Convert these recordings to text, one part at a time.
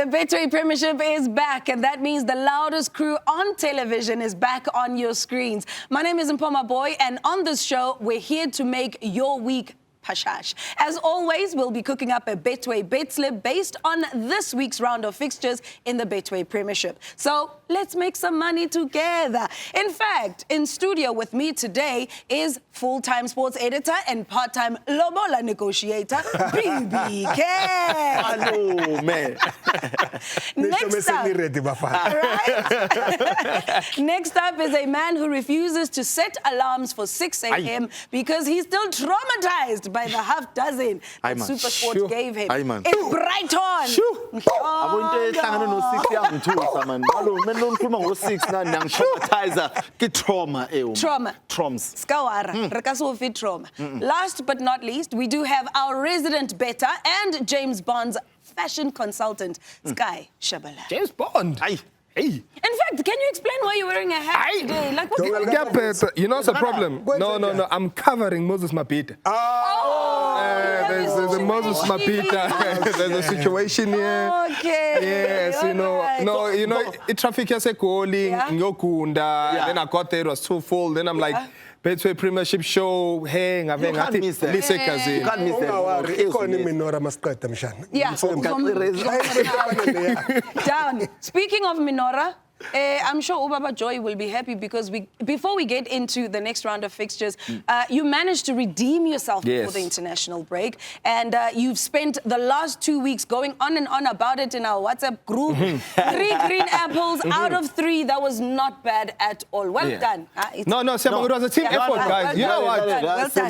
The Betway Premiership is back, and that means the loudest crew on television is back on your screens. My name is Mpho Maboi, and on this show, we're here to make your week pashash. As always, we'll be cooking up a Betway bet slip based on this week's round of fixtures in the Betway Premiership. So let's make some money together. In fact, in studio with me today is full-time sports editor and part-time lobola negotiator, BBK. Hello, man. Next up is a man who refuses to set alarms for 6 a.m. because he's still traumatized by the half dozen that SuperSport gave him. It's Brighton. Trauma. Last but not least, we do have our resident bettor and James Bond's fashion consultant, Sky Tshabalala. James Bond? Hey. In fact, can you explain why you're wearing a hat today? Like, what's you know what's the problem? No. I'm covering Moses Mapita. There's a Moses Mapita. There's a situation here. Okay. Yes, you know, traffic here calling, Nyokunda. Then I got there, it was too full. Then I'm like, Betway Premiership show, hey, you can't miss that. You can't miss that. Down. Speaking of Minora, I'm sure Ubaba Joy will be happy because before we get into the next round of fixtures, you managed to redeem yourself before the international break, and you've spent the last 2 weeks going on and on about it in our WhatsApp group. 3 green apples out of 3. That was not bad at all. Well done. No, Siyabonga, it was a team effort, guys. You know what?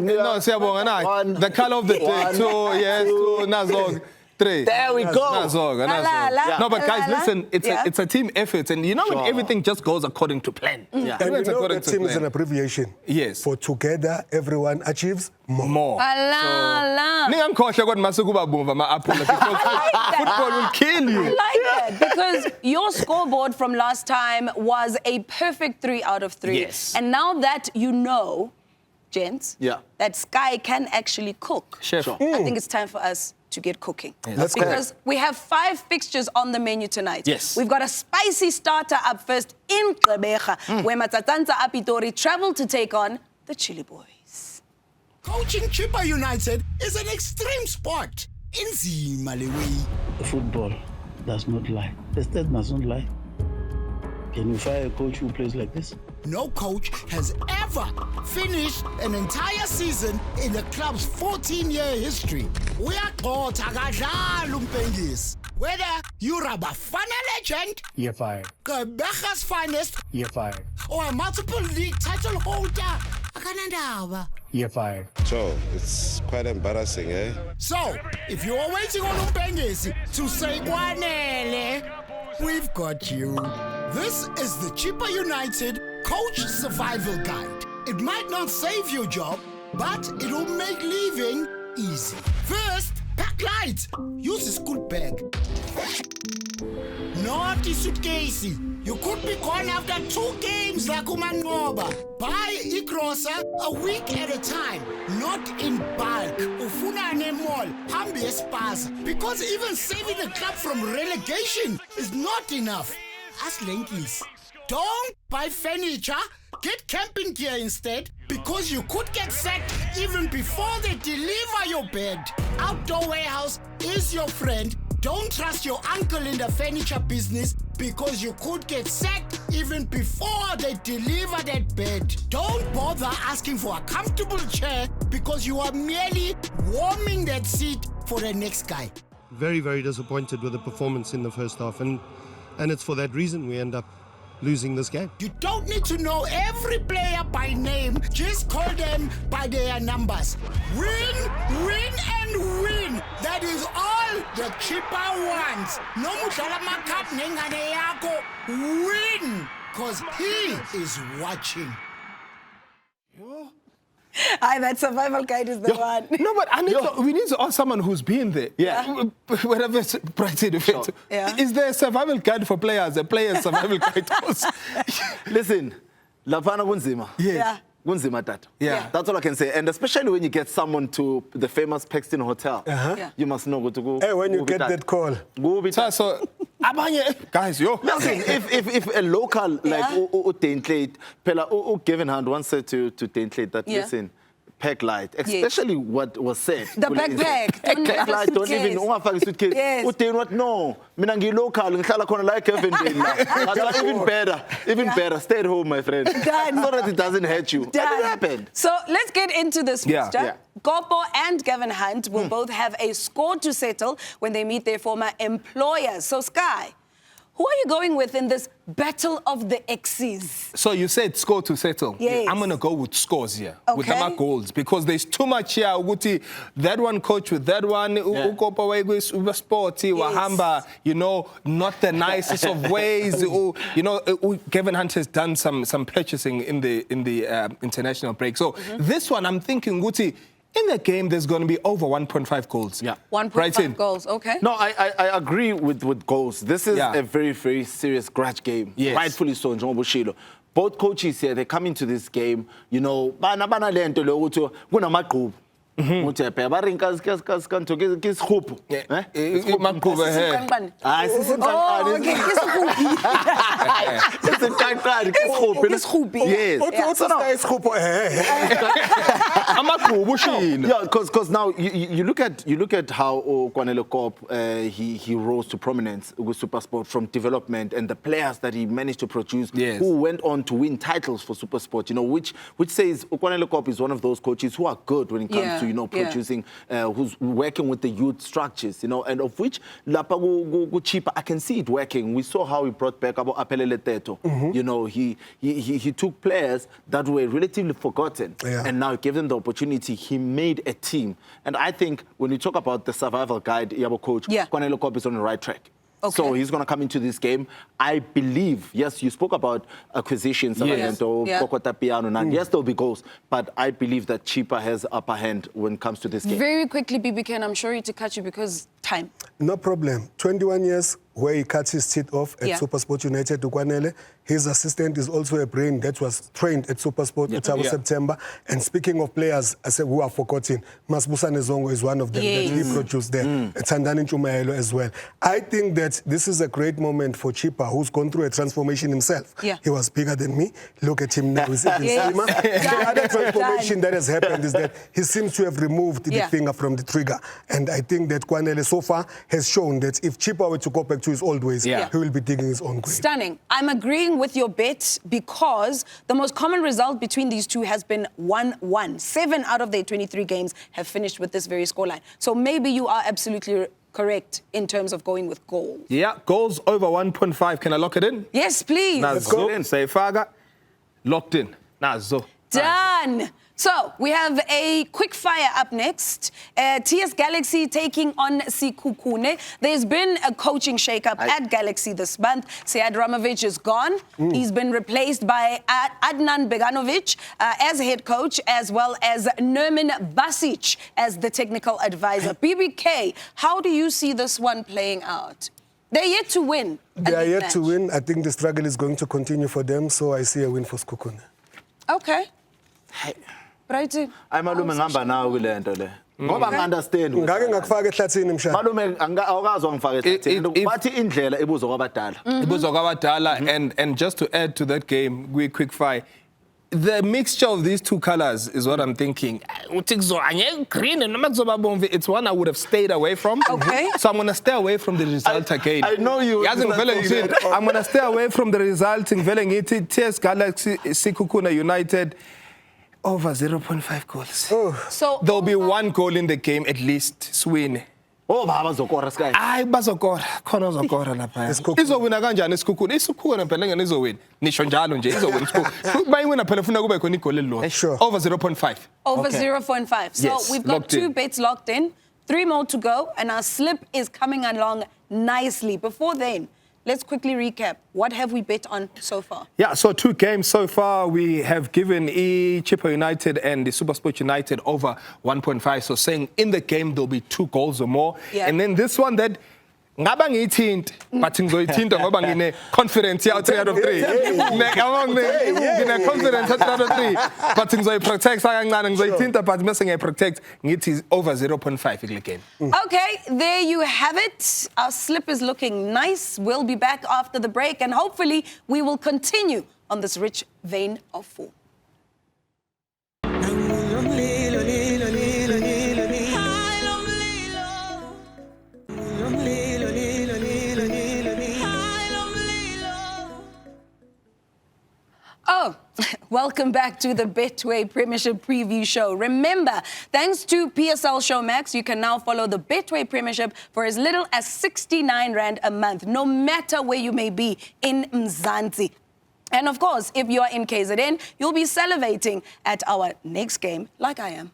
No, Siyabonga, the color of the day. 2, yes, 2, Nazog. 3. There we go. No, but guys, listen, it's a team effort, and you know when everything just goes according to plan. And you know the team is an abbreviation. Yes. For together, everyone achieves more. Football will kill you. I like that, because your scoreboard from last time was a perfect 3 out of 3. Yes. And now that you know, gents, that Sky can actually cook, Chef. I think it's time for us to get cooking. Let's go. Because we have 5 fixtures on the menu tonight. Yes. We've got a spicy starter up first in Gqeberha, where Matsatsantsa Apitori travel to take on the Chili Boys. Coaching Chippa United is an extreme sport. Inzima lewe. Football does not lie. The stats must not lie. Can you fire a coach who plays like this? No coach has ever finished an entire season in the club's 14-year history. We are called whether you're a Bafana legend, You're fired. Gqeberha's finest, You're fired. or a multiple league title holder, You're fired. So, it's quite embarrassing, eh? So, if you're waiting on Umpengesi to say Kwanele, we've got you. This is the Chippa United Coach Survival Guide. It might not save your job, but it will make leaving easy. First, pack light. Use a school bag. Not a suitcase. You could be gone after 2 games like Umangoba. Buy e-grocer a week at a time, not in bulk. Ufuna mall, hambi espaza. Because even saving the club from relegation is not enough. Ask Lenkies. Don't buy furniture, get camping gear instead, because you could get sacked even before they deliver your bed. Outdoor Warehouse is your friend. Don't trust your uncle in the furniture business, because you could get sacked even before they deliver that bed. Don't bother asking for a comfortable chair, because you are merely warming that seat for the next guy. Very, very disappointed with the performance in the first half, and it's for that reason we end up losing this game. You don't need to know every player by name, just call them by their numbers. Win, win, and win. That is all the Chippa wants. No mudlala makap nengane yako. Win, because he is watching. Hi, that survival guide is the one. No, but we need to ask someone who's been there. Whatever it's Brighton. Is there a survival guide for players? A player's survival guide? Listen, lapana kunzima. Kunzima tata. That's all I can say. And especially when you get someone to the famous Paxton Hotel, you must know what to go. Hey, when you get that call. So Guys, yo. Listen, if a local like Dentlate, Pela Kevin Hunt once said to Dentlate that listen, pack light, especially what was said. The backpack. Pack light, don't even ungafaki suitcase. Utheni what? No, mina ngilocal ngihlala khona la Kevin even better, stay at home, my friend. Done. So that it doesn't hurt you. That happened. So let's get into this fixture. Gopo and Gavin Hunt will both have a score to settle when they meet their former employers. So Sky, who are you going with in this battle of the X's? So you said score to settle. Yes. I'm going to go with scores here, with my goals, because there's too much here. That one coach with that one, SuperSport, Wahamba, you know, not the nicest of ways. You know, Gavin Hunt has done some purchasing in the international break. So this one, I'm thinking, in the game, there's going to be over 1.5 goals. Yeah, 1.5 goals, okay. No, I agree with goals. This is a very, very serious grudge game. Yes. Rightfully so, Njobo Shilo. Both coaches here, they come into this game, you know, because now you look at how Kwanele Corp he rose to prominence with SuperSport from development and the players that he managed to produce who went on to win titles for SuperSport, you know, which says Kwanele Corp is one of those coaches who are good when it comes to, you know, producing, who's working with the youth structures, you know, and of which Lapa Chippa, I can see it working. We saw how he brought back Apelele Teto. You know, he took players that were relatively forgotten and now gave them the opportunity. He made a team. And I think when you talk about the survival guide, Yabo coach, Kwanele Corp is on the right track. Okay. So he's going to come into this game. I believe, yes, you spoke about acquisitions, yes, there'll be goals, but I believe that Chippa has upper hand when it comes to this game. Very quickly, BBK, and I'm sorry to cut you because time. No problem. 21 years where he cut his teeth off at SuperSport United to Kwanele. His assistant is also a brain that was trained at SuperSport in September. And speaking of players, I said, who are forgotten, Masbusa Nezongo is one of them that he produced there. Tandani Chumaelo as well. I think that this is a great moment for Chippa, who's gone through a transformation himself. He was bigger than me. Look at him now. He's even slimmer. The other transformation that has happened is that he seems to have removed the finger from the trigger. And I think that Kwanele so far has shown that if Chippa were to go back to his old ways, he will be digging his own grave. Stunning. I'm agreeing with your bet because the most common result between these two has been 1-1. 7 out of their 23 games have finished with this very scoreline. So maybe you are absolutely correct in terms of going with goals. Yeah, goals over 1.5. Can I lock it in? Yes, please. Let's go in. Say Faga. Locked in. Nazo. Done. So we have a quick fire up next. TS Galaxy taking on Sekhukhune. There's been a coaching shake-up at Galaxy this month. Sead Ramovic is gone. He's been replaced by Adnan Beganovic as head coach, as well as Nermin Basic as the technical advisor. BBK, how do you see this one playing out? They're yet to win. They are yet to win. I think the struggle is going to continue for them, so I see a win for Sekhukhune. Okay. Brighton. I'm a lume ngamba nawe kule nto le. Ngoba ngiunderstand. Ngake ngakufaka ehlathini mshana. Malume awukazwa ngifaka ehlathini. Bathi indlela ebuzwa kwabadala. Ebuzwa kwabadala, and just to add to that game, quick fire. The mixture of these two colors is what I'm thinking. Green and it's one I would have stayed away from. Okay. So I'm going to stay away from the result again. I know you. I'm going to stay away from the result in TS Galaxy Sekhukhune United. Over 0.5 goals. So there'll be 1 goal in the game at least. Swin. Oh, baba zokora Sky. Ay bazokora. Khona zokora lapha. Izowina kanjani Sekhukhune? Sekhukhune phela ngene izowina. Nisho njalo nje izowina Sekhukhune. Bayiwina phela ufuna kube khona igoli elilodwa. Over 0.5. Over 0.5. So we've got 2 bets locked in. 3 more to go, and our slip is coming along nicely. Before then, let's quickly recap. What have we bet on so far? Yeah, so 2 games so far. We have given Chippa United and the SuperSport United over 1.5. So saying in the game there'll be 2 goals or more. And then this one that ngaba ngiyithinta but ngizoyithinta ngoba ngine confidence ya 3 out of 3 ngine confidence ya 3 out of 3 but ngizoyiprotect kancane ngizoyithinta but bese ngiyayiprotect ngithi over 0.5 kule game. Okay, there you have it. Our slip is looking nice. We'll be back after the break and hopefully we will continue on this rich vein of form. Oh, welcome back to the Betway Premiership Preview Show. Remember, thanks to PSL Showmax, you can now follow the Betway Premiership for as little as 69 Rand a month, no matter where you may be in Mzansi. And of course, if you are in KZN, you'll be salivating at our next game, like I am.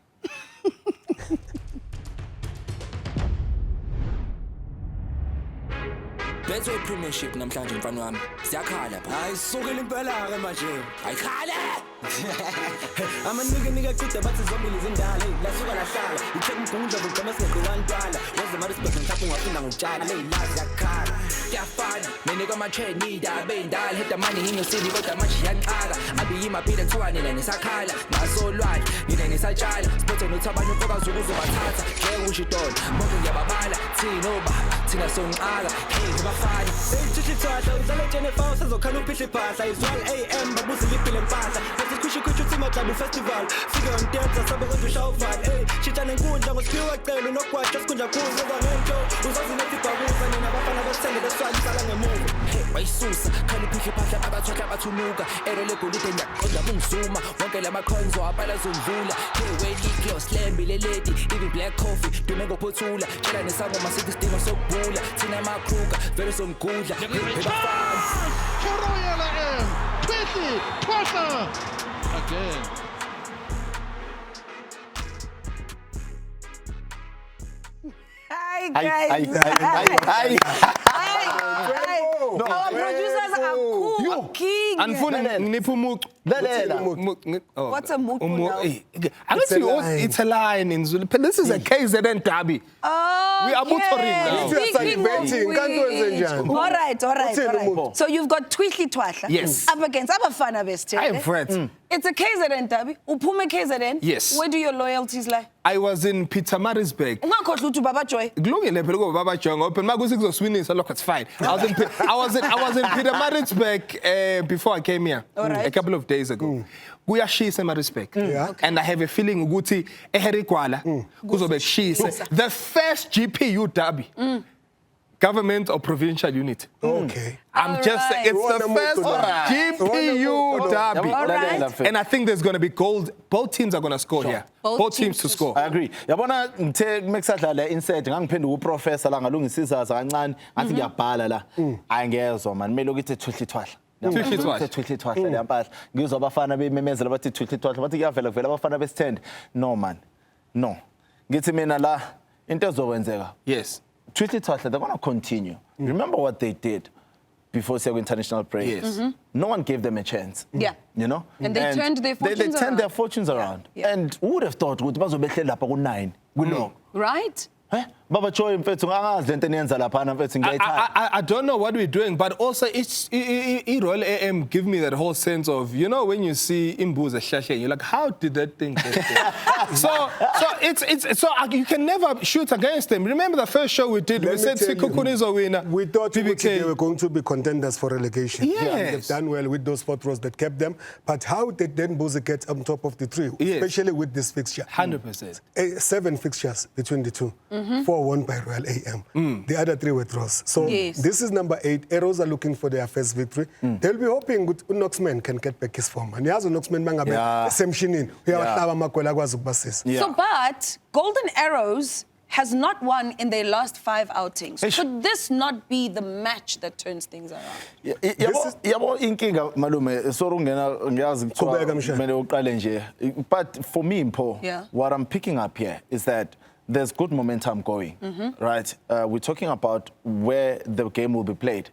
Betway Premiership namhlanje mfana wami siyakhala lapha hayi sukela impela ke manje ayikhala amanika cida bathi zombili zindala lasuka lahlala utheka umgungundla ngigqama singekantwala weze mari sibheke mhlawumbe ungafunda ngokutshala leyilazi yakhala kuyafana mina kama trainee dabe indala heda money nginosini kodwa manje yaqala abiyima phila ntsuka nina nisakhala ngasolwala nina nisatshala sibothe nothabanye umfokazi ukuzobathatha ngeke usho idona bonke ngiyababala thina obaba thina sonqala hey bafana seyithithithatha udlala Jennifer sezokhala uphihla iphahla izwal AM babuza liphile empahla bese kushikhushwa uthima club festival fike on dance sabe kwenza ushawval hey shitana enkundla ngosikiwa celo nokwatsha sikhundla khulu ngoba ngento uzazi nethi babuza nina bafana besithenge beswali sala ngemuva hey bayisusa khala uphihla iphahla abathwala abathunuka erele golide nyaqonda bungizuma wonke lama coins wabala zondlula hey weli close lembile lady even black coffee dume ngophothula tshela nesangoma sithi sidingo sokubula thina makruka vele somgudla ebafana Royal AM Twithi Twasa again. Hi guys. Our producers are cool. King. Anfuna ngipha umucu. What's a mucu? It's a line in Zulu. This is a KZN derby. Oh, we are motoring now. All right. So you've got Twithi Twahla. Yes. Up against Abafana Bestel. I am friends. It's a KZN derby. Uphume KZN. Yes. Where do your loyalties lie? I was in Pietermaritzburg. Ungakhohlwa uthi Baba Joy. Kulungile phela kuba Baba Joy ngoba phela makuthi kuzoswinisa lokho it's fine. I was in Pietermaritzburg before I came here a couple of days ago. Kuyashisa eMaritzburg. And I have a feeling ukuthi eHerigwala kuzobe kushisa. The first GPU derby. Government or provincial unit. Okay. I'm just saying, it's the first GPU derby. And I think there's going to be gold. Both teams are going to score here. Both teams to score. I agree. Yabona ngithe mekusadlala inside ngangiphinda uprofessor la ngalungisiza kancane ngathi ngiyabhala la. Ayingezwa man. Mele ukuthi Twithi Twahla. Twithi Twahla lempahla. Ngizwa abafana bememezela bathi Twithi Twahla bathi kuyavela kuvela abafana besithende. No man. No. Ngithi mina la into ezokwenzeka. Yes. Twithi Twahla, they're going to continue. Remember what they did before the international break. Yes. No one gave them a chance. Yeah. You know? And they turned their fortunes around. They turned their fortunes around. Yeah. And who would have thought ukuthi bazobehle lapha ku9 ku-long. Right? Baba Joy mfethu ngangazi lento eniyenza laphana mfethu ngiyayithanda. I don't know what we're doing, but also it's Royal AM give me that whole sense of, you know, when you see Imbuza Shashe, you're like, how did that thing get there? so you can never shoot against them. Remember the first show we did, we said Sekhukhune is a winner. We thought they were going to be contenders for relegation. Yes. Yeah, they've done well with those 4 throws that kept them. But how did then Mbuza get on top of the 3, especially with this fixture? 100%. 7 fixtures between the 2. 4 won by Royal AM. The other 3 were draws. So this is number 8. Arrows are looking for their first victory. They'll be hoping that Unoxman can get back his form. And he has Unoxman mangabe semshinin. So, but Golden Arrows has not won in their last 5 outings. Could this not be the match that turns things around? Yabo inkinga malume sorungena ngiyazi kuthiwa kumele uqale nje. But for me Mpho, what I'm picking up here is that there's good momentum going, right? We're talking about where the game will be played.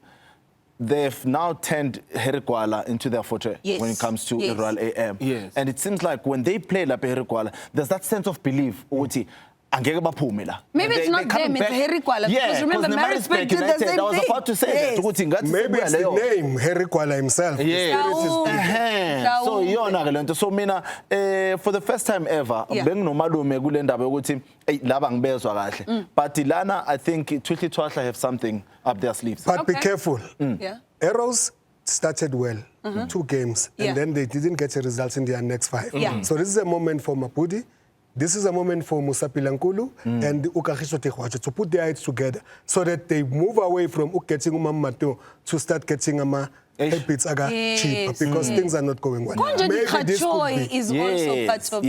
They've now turned Herigwala into their forte when it comes to Royal AM. And it seems like when they play La Herigwala, there's that sense of belief. angeke baphume la. Maybe it's not them, it's Harry Kwala. Because remember, Maritzburg did the same I was about to say that. Maybe it's the name, Harry Kwala himself. So yona ke lento. So mina for the first time ever benginomalume kule ndaba ukuthi laba ngibezwa kahle. But lana I think Twitli have something up their sleeves. But be careful. Arrows started well, 2 games, and then they didn't get a result in their next 5. So this is a moment for Mapudi. This is a moment for Musapilankulu and Ukakhisho Tehwacho to put their heads together so that they move away from getting Umamato to start getting habits cheaper because things are not going well. Maybe this could be. Is also part of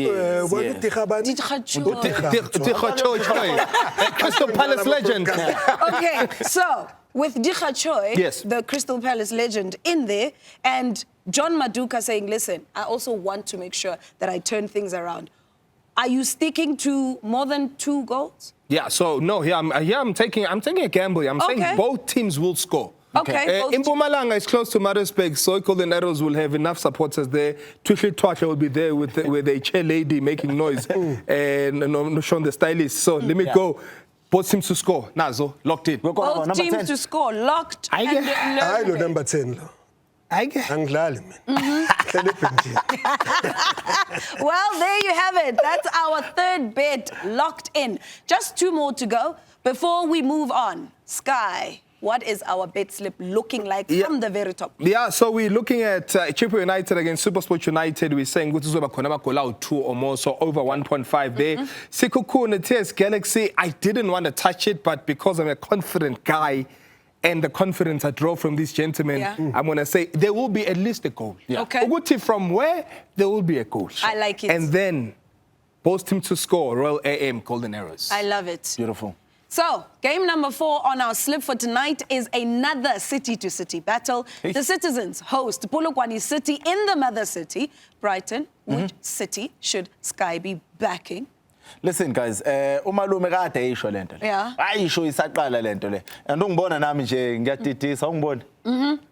Crystal Palace legend. Okay, so with Dikhachoy, the Crystal Palace legend in there, and John Maduka saying, listen, I also want to make sure that I turn things around. Are you sticking to more than 2 goals? Yeah, so no, I'm taking a gamble. I'm saying both teams will score. Okay. Mpumalanga is close to Maritzburg, so Golden Arrows will have enough supporters there. Twitli will be there with a chair lady making noise and Sean the stylist. So let me go. Both teams to score. Nazo, locked in. Both teams to score, locked. I know number 10. Well, there you have it. That's our 3rd bet locked in. Just 2 more to go before we move on. Sky, what is our bet slip looking like from the very top? Yeah, so we're looking at Chippa United against SuperSport United. We're saying good to goal out 2 or more, so over 1.5 there. Sekhukhune TS Galaxy, I didn't want to touch it, but because I'm a confident guy, and the confidence I draw from these gentlemen, I'm going to say there will be at least a goal. Okay. Uguti from where, there will be a goal. I like it. And then both teams to score, Royal AM, Golden Arrows. I love it. Beautiful. So, game number 4 on our slip for tonight is another city-to-city battle. The Citizens host Polokwane City in the mother city, Brighton. Which city should Sky be backing? Listen guys, umalume kade ayisho lento le. Ayisho isaqala lento le. And ungibona nami nje ngiyadidisa ungibona.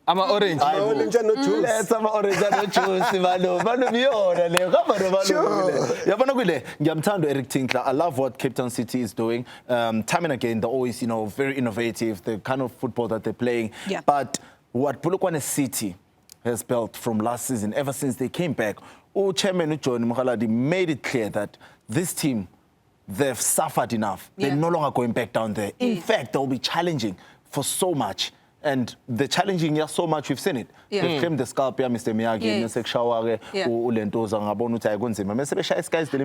Ama orange. Orange no juice. Let's ama orange no juice malume yona le. Khamba no malume. Yabona kule ngiyamthanda Eric Tinkler. I love what Cape Town City is doing. Time and again they're always, very innovative, the kind of football that they're playing. But what Polokwane City has built from last season, ever since they came back, Chairman John Mokhaladi made it clear that this team, they've suffered enough. They're no longer going back down there. In fact, they'll be challenging for so much. And the challenging so much, we've seen it. They've claimed the scalp, Mr. Miyagi, Mr. Shaware,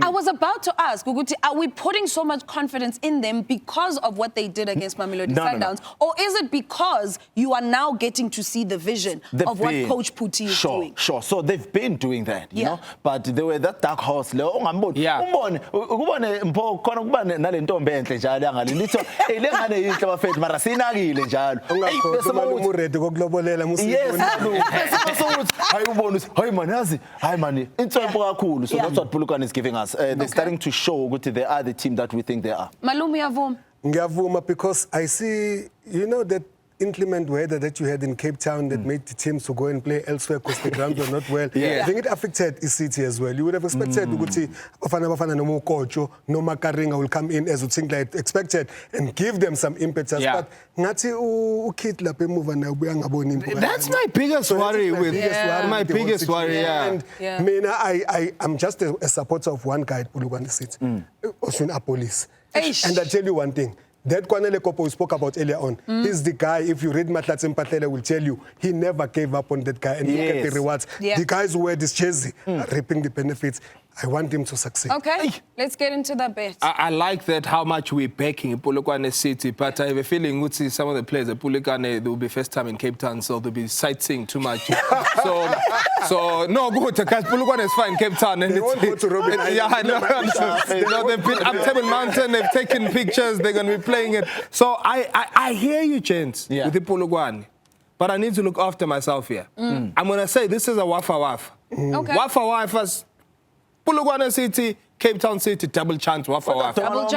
I was about to ask, Guguti, are we putting so much confidence in them because of what they did against Mamelodi Sundowns? Or is it because you are now getting to see the vision of what Coach Puti is doing? Sure. So they've been doing that, you know? But they were that dark horse. So that's what Polokwane is giving us. They're starting to show that they are the team that we think they are. Malumi Ngiyavuma because I see, that inclement weather that you had in Cape Town that made the teams to go and play elsewhere because the grounds were not well. I think it affected the city as well. You would have expected ukuthi Bafana no coach no Makaringa will come in as Utsingla expected and give them some impetus. But ngathi ukid lapha emuva na ubuya ngaboni. That's my biggest worry with my biggest worry. And mina I'm just a supporter of one guy at Polokwane City, Osun Apolis. And I tell you one thing. That Kwanele Kopo we spoke about earlier on, he's the guy, if you read Matlatsi Mpatlele, will tell you, he never gave up on that guy and look at the rewards. The guys who wear this jersey are reaping the benefits. I want him to succeed. Okay, let's get into that bet. I like that how much we're backing Polokwane City, but I have a feeling we'll see some of the players at Polokwane, they will be first time in Cape Town, so they'll be sightseeing too much. so no, good, because Polokwane is fine, Cape Town. And they won't go to Robin Island. They've been up Table Mountain, they've taken pictures, they're going to be playing it. So I hear you, gents, with the Polokwane, but I need to look after myself here. I'm going to say this is a wafa-wafa. Wafa-wafas. Polokwane City, Cape Town City, double chance, wafa.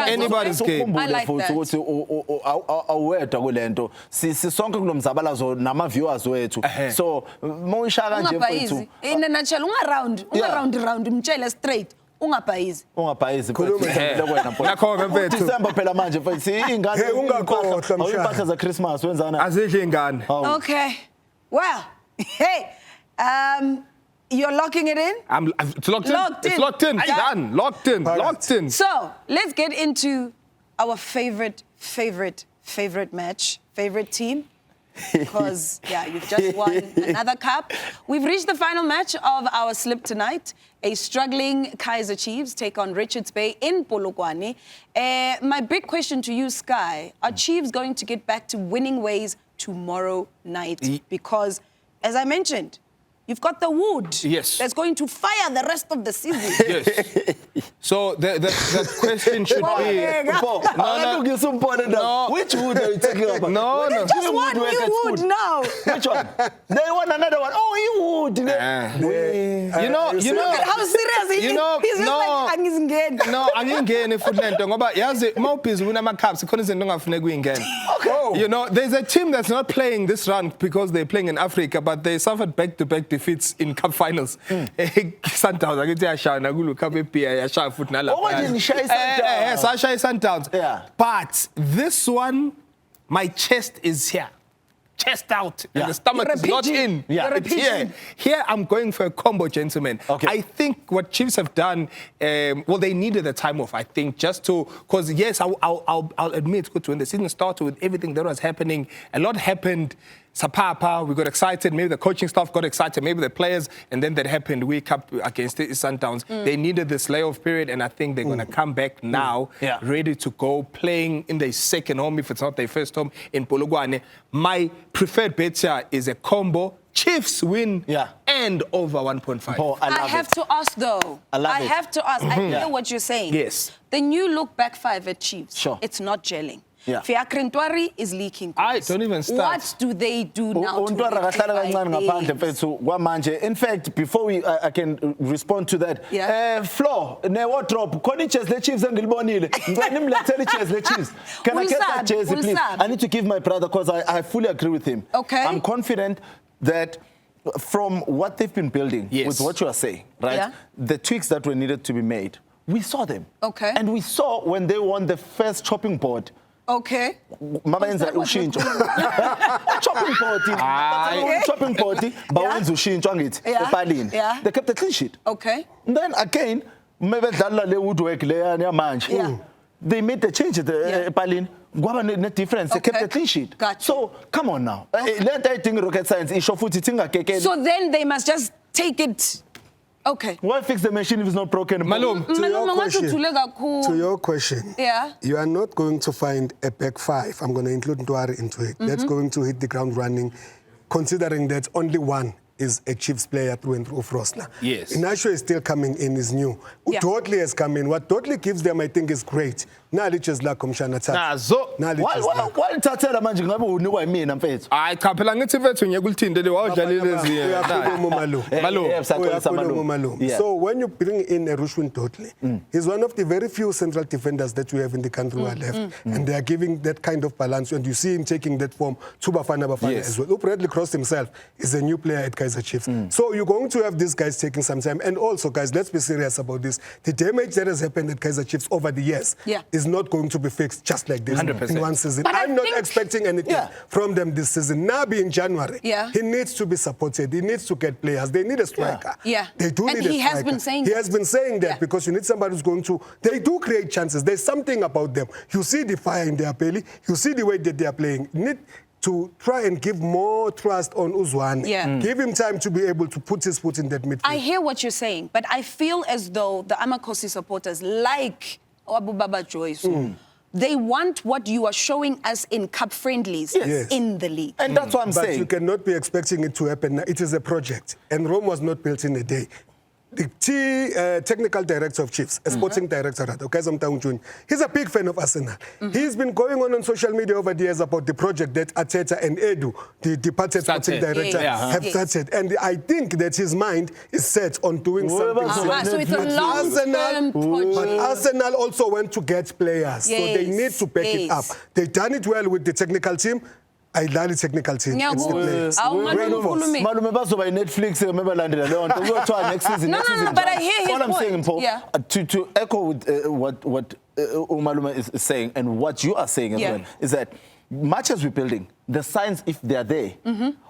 Anybody's game. I like that. Awethu kulento sisonke kulomzabalazo nama viewers wethu. So moyishaka nje mfethu. In a nutshell, ungaround umtshele straight. Ungabhayizi. Ungabhayizi. December phela manje mfethu ingane awuyipahla za Christmas wenzana. Azidle ingane. Okay. Well, hey, you're locking it in? It's locked in. It's locked in. Done. Locked in. Locked in. So let's get into our favorite match, favorite team. Because, yeah, you've just won another cup. We've reached the final match of our slip tonight. A struggling Kaizer Chiefs take on Richards Bay in Polokwane. My big question to you, Sky, are Chiefs going to get back to winning ways tomorrow night? Because, as I mentioned, you've got the wood that's going to fire the rest of the season. Yes. So the question should be... No. Which wood are you talking about? No. Just one new wood now. Which one? They want another one. Oh, you wood. You know... Look at how serious he is. He's just like, angizingeni. No, angingeni futhi lento ngoba yazi mawubhizi win ama-cups khona izinto ongafuneki uyingena. You know, there's a team that's not playing this run because they're playing in Africa, but they suffered back-to-back defeats in cup finals. Sundowns akithi yashana kulo cup ePia yashaya futhi nalapha. Yes, Sundowns. Sundowns. Yeah. But this one, my chest is here. Chest out, and the stomach is not in. It's here. Here, I'm going for a combo, gentlemen. Okay. I think what Chiefs have done, well, they needed the time off, I think, just to, because yes, I'll admit, when the season started with everything that was happening, a lot happened. Sapapa, we got excited, maybe the coaching staff got excited, maybe the players, and then that happened week up against the Sundowns. They needed this layoff period, and I think they're going to come back now, ready to go, playing in their second home, if it's not their first home, in Polokwane. My preferred bet here is a combo, Chiefs win, and over 1.5. Oh, I have to ask, though. I have to ask. I hear what you're saying. Yes. The new look back five at Chiefs, Sure. it's not gelling. Yeah. Fiakrentwari is leaking. Don't even start. What do they do now to rectify this? In fact, before I can respond to that, floor, ne wardrobe, koni chairs le Chiefs engilibonile. Ngani mlethele chairs le Chiefs. Can I get that jersey, please? I need to give my brother, because I fully agree with him. Okay. I'm confident that from what they've been building, with what you are saying, right? The tweaks that were needed to be made, we saw them. Okay. And we saw when they won the first chopping board. Okay. Mabenza ushintsho. Chopping party. Chopping party. Bawenza ushintsho ngithi ePalini. They kept the clean sheet. Okay. And then again, mebedlala le woodwork le yamanje. They made the change at ePalini. Kwaba ne difference. They kept the clean sheet. Gotcha. So come on now. Let I think rocket science isho futhi thinga. So then they must just take it. Okay. Why fix the machine if it's not broken? Malum, to your question, you are not going to find a back five. I'm going to include Ntwari into it. That's going to hit the ground running, considering that only one is a Chiefs player through and through of Rosler. Yes. Inacho is still coming in, is new. Totally has come in. What totally gives them, I think, is great. Naliches la komshana tat. Why tathela manje ngabe unikwa yimina mfethu? Hayi cha phela ngithi mfethu ngiyekuthindele wawudlalile eziye. So when you bring in a Rushwin Totally, he's one of the very few central defenders that we have in the country who are left, and they are giving that kind of balance. And you see him taking that form to Bafana as well. Bradley Cross himself is a new player at Kaizer Chiefs. So you're going to have these guys taking some time. And also, guys, let's be serious about this. The damage that has happened at Kaizer Chiefs over the years is not going to be fixed just like this 100%. In one season. But I'm not expecting anything from them this season. Nabi in January, he needs to be supported. He needs to get players. They need a striker. They do need a striker. He has been saying He has been saying that because you need somebody who's going to... They do create chances. There's something about them. You see the fire in their belly. You see the way that they are playing. You need to try and give more trust on Uzwane. Give him time to be able to put his foot in that midfield. I hear what you're saying, but I feel as though the Amakosi supporters, like Abu Baba Joyce, they want what you are showing us in cup friendlies in the league. And that's what I'm saying. But you cannot be expecting it to happen. It is a project, and Rome was not built in a day. The technical director of Chiefs, a sporting director, he's a big fan of Arsenal. He's been going on social media over the years about the project that Arteta and Edu, the departed sporting director, have started. And I think that his mind is set on doing something. So it's a long-term project. But Arsenal also went to get players, so they need to back it up. They've done it well with the technical team. ayidlali technical team. It's the players. Malume bazoba Netflix remember landela leyo nto kuyothiwa next season. No, but I hear his point. All I'm saying, Mpho, yeah. to echo with what Umalume is saying and what you are saying as well, is that much as we're building, the signs, if they are there,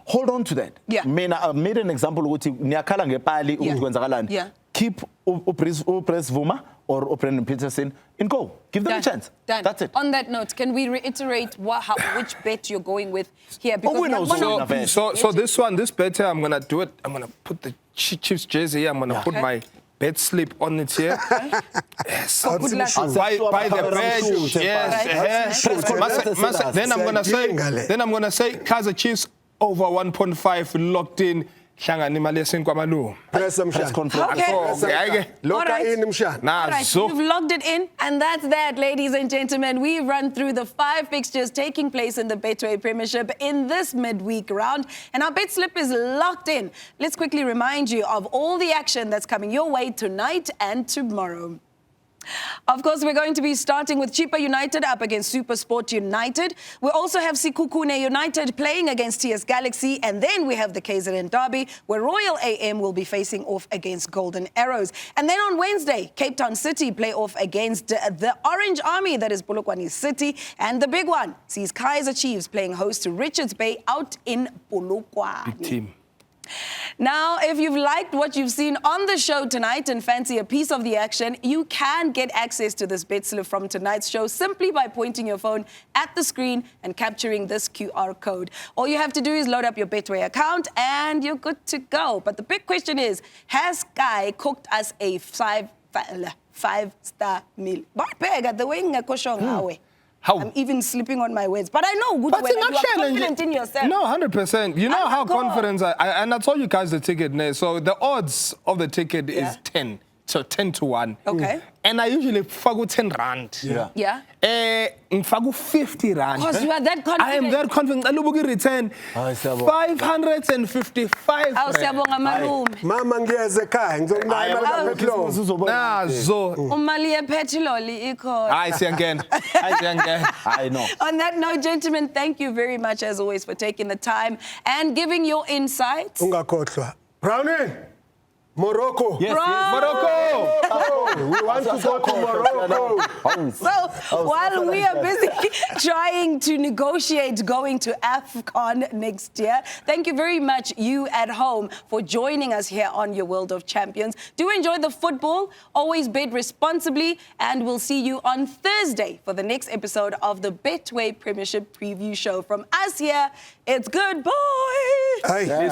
hold on to that. Yeah. I made an example ukuthi niyakhala ngepali ukwenzakalani. Keep Upres Vuma or Brendan Peterson in goal. Give them a chance. That's it. On that note, can we reiterate which bet you're going with here? Because so this bet, I'm going to do it. I'm going to put the Chiefs jersey. I'm going to put my bet slip on it here. Yes. Good luck. By the badge. Yes. Then I'm going to say Kaizer Chiefs over 1.5 locked in. Press some shot. Okay. You've logged it in, and that's that, ladies and gentlemen. We've run through the 5 fixtures taking place in the Betway Premiership in this midweek round, and our bet slip is locked in. Let's quickly remind you of all the action that's coming your way tonight and tomorrow. Of course, we're going to be starting with Chippa United up against SuperSport United. We also have Sekhukhune United playing against TS Galaxy. And then we have the KZN Derby, where Royal AM will be facing off against Golden Arrows. And then on Wednesday, Cape Town City play off against the Orange Army, that is Polokwane City. And the big one sees Kaizer Chiefs playing host to Richards Bay out in Polokwane. Big team. Now, if you've liked what you've seen on the show tonight and fancy a piece of the action, you can get access to this bet slip from tonight's show simply by pointing your phone at the screen and capturing this QR code. All you have to do is load up your Betway account and you're good to go. But the big question is, has Sky cooked us a five-star meal? The way how? I'm even slipping on my words. But I know good when you are confident in yourself. No, 100%. You know how confident and I told you guys the ticket. So the odds of the ticket is 10. So 10 to 1. Okay. And I usually fagu 10 rand. Yeah. Fagu 50 rand. Because you are that confident. I am that confident. I look return 555 rand. Mama ngiyeze ekhaya ngizomnaka petrol. Nazo. Umali yepetroli ikhona. I see again. I know. On that note, gentlemen, thank you very much as always for taking the time and giving your insights. Ungakhohlwa. Brownie. Morocco. Yes, Morocco. We want to go to Morocco. So while we are busy trying to negotiate going to AFCON next year, thank you very much, you at home, for joining us here on your World of Champions. Do enjoy the football. Always bet responsibly. And we'll see you on Thursday for the next episode of the Betway Premiership Preview Show. From us here, it's goodbye. Hey,